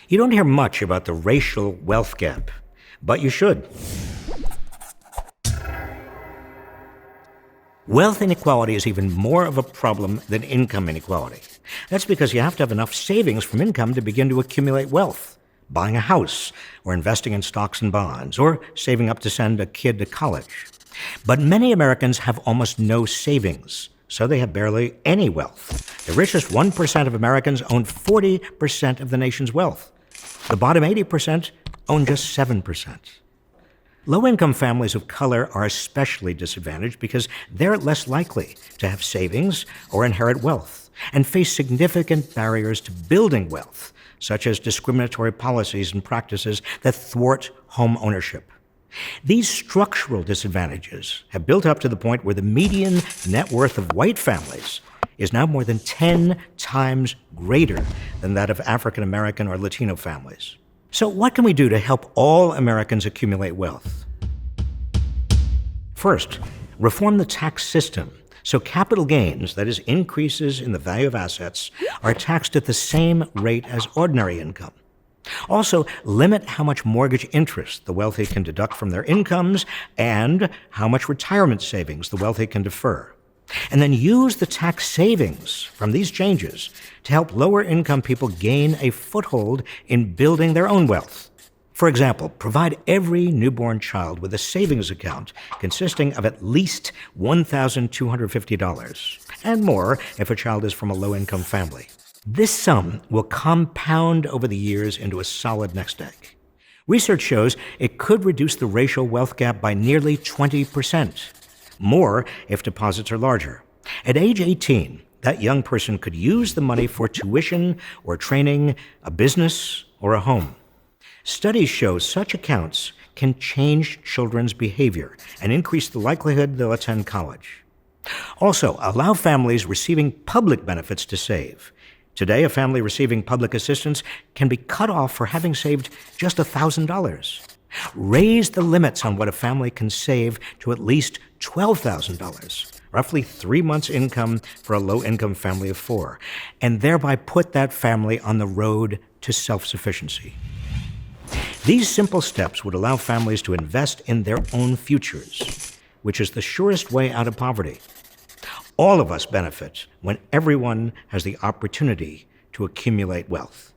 You don't hear much about the racial wealth gap, but you should. Wealth inequality is even more of a problem than income inequality. That's because you have to have enough savings from income to begin to accumulate wealth, buying a house, or investing in stocks and bonds, or saving up to send a kid to college. But many Americans have almost no savings, so they have barely any wealth. The richest 1% of Americans own 40% of the nation's wealth. The bottom 80% own just 7%. Low-income families of color are especially disadvantaged because they're less likely to have savings or inherit wealth and face significant barriers to building wealth, such as discriminatory policies and practices that thwart home ownership. These structural disadvantages have built up to the point where the median net worth of white families is now more than 10 times greater than that of African American or Latino families. So what can we do to help all Americans accumulate wealth? First, reform the tax system so capital gains, that is, increases in the value of assets, are taxed at the same rate as ordinary income. Also, limit how much mortgage interest the wealthy can deduct from their incomes and how much retirement savings the wealthy can defer. And then use the tax savings from these changes to help lower-income people gain a foothold in building their own wealth. For example, provide every newborn child with a savings account consisting of at least $1,250, and more if a child is from a low-income family. This sum will compound over the years into a solid nest egg. Research shows it could reduce the racial wealth gap by nearly 20%. More if deposits are larger. At age 18, that young person could use the money for tuition or training, a business, or a home. Studies show such accounts can change children's behavior and increase the likelihood they'll attend college. Also, allow families receiving public benefits to save. Today, a family receiving public assistance can be cut off for having saved just $1,000. Raise the limits on what a family can save to at least $12,000, roughly 3 months' income for a low-income family of 4, and thereby put that family on the road to self-sufficiency. These simple steps would allow families to invest in their own futures, which is the surest way out of poverty. All of us benefit when everyone has the opportunity to accumulate wealth.